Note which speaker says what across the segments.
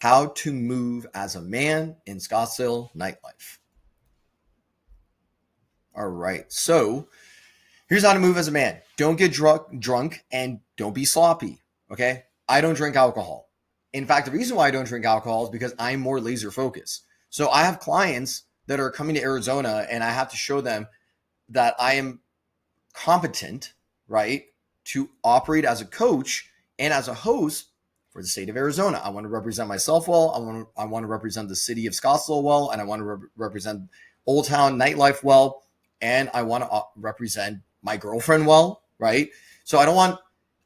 Speaker 1: How to move as a man in Scottsdale nightlife. All right. So here's how to move as a man. Don't get drunk and don't be sloppy. Okay. I don't drink alcohol. In fact, the reason why I don't drink alcohol is because I'm more laser focused. So I have clients that are coming to Arizona and I have to show them that I am competent, right, to operate as a coach and as a host for the state of Arizona. I want to represent myself well. I want to represent the city of Scottsdale well, and I want to represent Old Town Nightlife well, and I want to represent my girlfriend well, right? So I don't want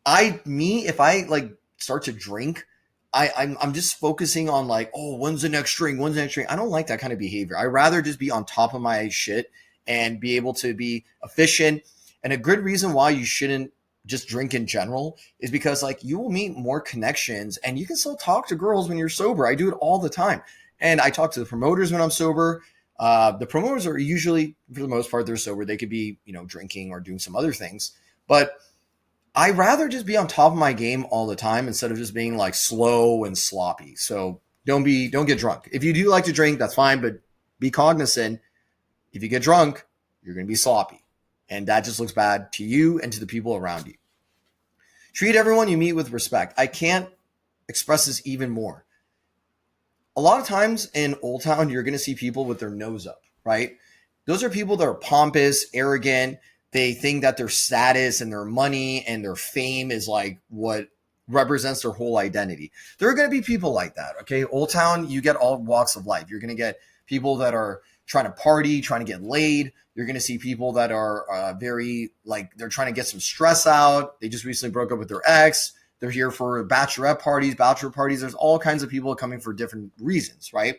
Speaker 1: if I like start to drink, I'm just focusing on like, oh, when's the next drink? When's the next drink? I don't like that kind of behavior. I rather just be on top of my shit and be able to be efficient. And a good reason why you shouldn't just drink in general is because like you will meet more connections and you can still talk to girls when you're sober. I do it all the time. And I talk to the promoters when I'm sober. The promoters are usually, for the most part, they're sober. They could be, drinking or doing some other things. But I rather just be on top of my game all the time instead of just being like slow and sloppy. So don't get drunk. If you do like to drink, that's fine, but be cognizant. If you get drunk, you're going to be sloppy. And that just looks bad to you and to the people around you. Treat everyone you meet with respect. I can't express this even more. A lot of times in Old Town, you're going to see people with their nose up, right? Those are people that are pompous, arrogant. They think that their status and their money and their fame is like what represents their whole identity. There are going to be people like that, okay? Old Town, you get all walks of life. You're going to get people that are trying to party, trying to get laid. You're going to see people that are very like they're trying to get some stress out. They just recently broke up with their ex. They're here for bachelor parties. There's all kinds of people coming for different reasons, right?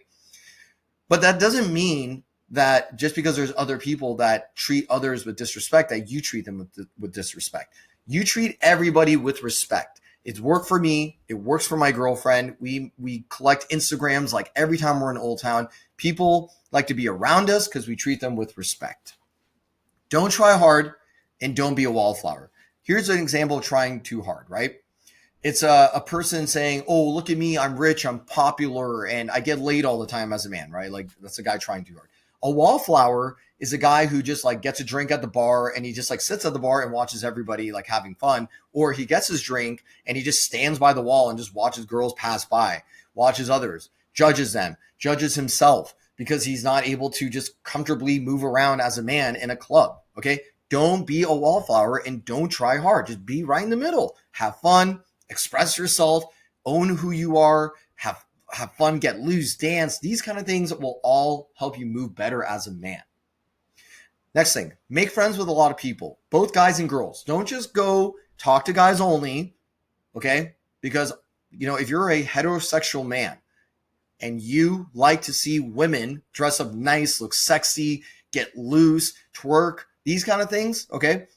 Speaker 1: But that doesn't mean that just because there's other people that treat others with disrespect, that you treat them with disrespect. You treat everybody with respect. It's worked for me. It works for my girlfriend. We collect Instagrams like every time we're in Old Town. People like to be around us because we treat them with respect. Don't try hard and don't be a wallflower. Here's an example of trying too hard, right? It's a person saying, oh, look at me. I'm rich. I'm popular. And I get laid all the time as a man, right? Like that's a guy trying too hard. A wallflower is a guy who just like gets a drink at the bar and he just like sits at the bar and watches everybody like having fun. Or he gets his drink and he just stands by the wall and just watches girls pass by, watches others, judges them, judges himself because he's not able to just comfortably move around as a man in a club. Okay. Don't be a wallflower and don't try hard. Just be right in the middle. Have fun, express yourself, own who you are, have fun, get loose, dance. These kind of things will all help you move better as a man. Next thing, make friends with a lot of people, both guys and girls. Don't just go talk to guys only, okay? Because, if you're a heterosexual man and you like to see women dress up nice, look sexy, get loose, twerk, these kind of things, okay?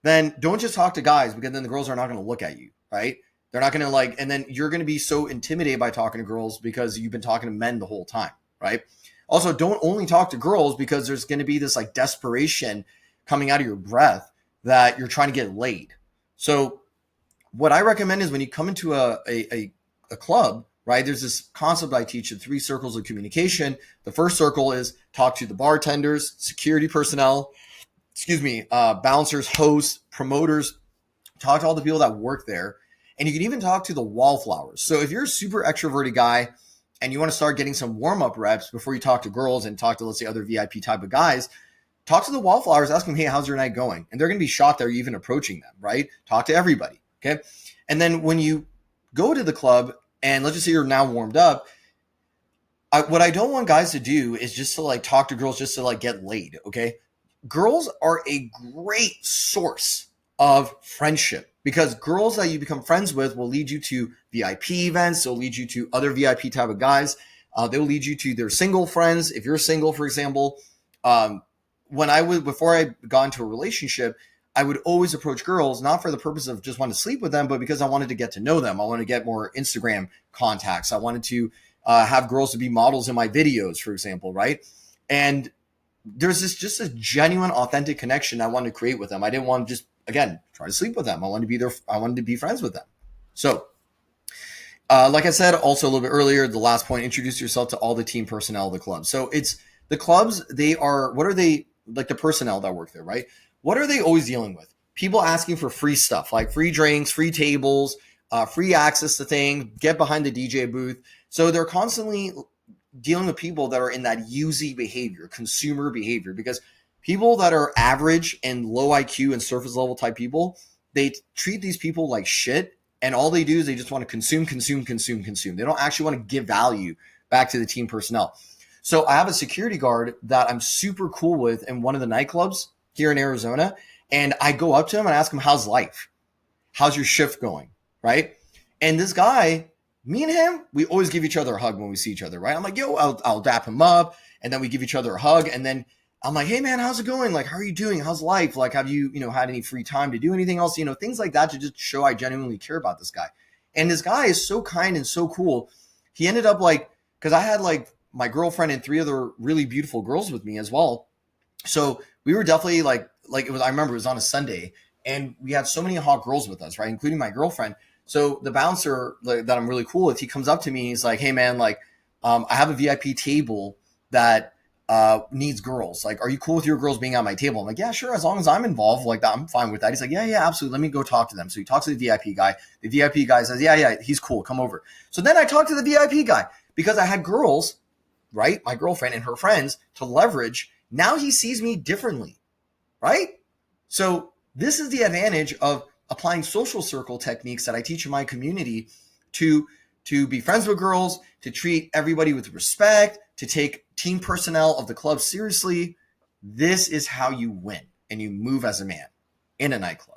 Speaker 1: Then don't just talk to guys because then the girls are not going to look at you, right? They're not going to and then you're going to be so intimidated by talking to girls because you've been talking to men the whole time, right? Also, don't only talk to girls because there's going to be this like desperation coming out of your breath that you're trying to get laid. So what I recommend is when you come into a club, right, there's this concept I teach in 3 circles of communication. The first circle is talk to the bartenders, security personnel, bouncers, hosts, promoters, talk to all the people that work there. And you can even talk to the wallflowers. So if you're a super extroverted guy and you want to start getting some warm-up reps before you talk to girls and talk to, let's say, other VIP type of guys, talk to the wallflowers, ask them, hey, how's your night going? And they're going to be shocked that you're even approaching them, right? Talk to everybody, okay? And then when you go to the club and let's just say you're now warmed up, what I don't want guys to do is just to like talk to girls just to like get laid, okay? Girls are a great source of friendship because girls that you become friends with will lead you to VIP events. They'll lead you to other VIP type of guys. They'll lead you to their single friends. If you're single, for example, before I got into a relationship, I would always approach girls, not for the purpose of just wanting to sleep with them, but because I wanted to get to know them. I wanted to get more Instagram contacts. I wanted to have girls to be models in my videos, for example, right? And there's just a genuine, authentic connection I wanted to create with them. I didn't want to just, again, try to sleep with them. I wanted to be friends with them. So Like I said also a little bit earlier, the last point, introduce yourself to all the team personnel of the club. So it's the clubs, what are they, like the personnel that work there, right? What are they always dealing with? People asking for free stuff, like free drinks, free tables, free access to things, get behind the DJ booth. So they're constantly dealing with people that are in that UZ behavior, consumer behavior, because people that are average and low IQ and surface level type people, they treat these people like shit. And all they do is they just want to consume, consume, consume, consume. They don't actually want to give value back to the team personnel. So I have a security guard that I'm super cool with in one of the nightclubs here in Arizona. And I go up to him and ask him, how's life? How's your shift going? Right. And this guy, me and him, we always give each other a hug when we see each other. Right. I'm like, yo, I'll dap him up. And then we give each other a hug. And then I'm like, hey, man, how's it going? Like, how are you doing? How's life? Like, have you, had any free time to do anything else? Things like that to just show I genuinely care about this guy. And this guy is so kind and so cool. He ended up because I had my girlfriend and 3 other really beautiful girls with me as well. So we were definitely it was, I remember it was on a Sunday and we had so many hot girls with us, right? Including my girlfriend. So the bouncer that I'm really cool with, he comes up to me and he's like, hey man, I have a VIP table that needs girls. Like, are you cool with your girls being at my table? I'm like, yeah, sure. As long as I'm involved, I'm fine with that. He's like, yeah, absolutely. Let me go talk to them. So he talks to the VIP guy. The VIP guy says, yeah, he's cool. Come over. So then I talked to the VIP guy because I had girls, right? My girlfriend and her friends to leverage. Now he sees me differently, right? So this is the advantage of applying social circle techniques that I teach in my community to be friends with girls, to treat everybody with respect, to take team personnel of the club seriously. This is how you win and you move as a man in a nightclub.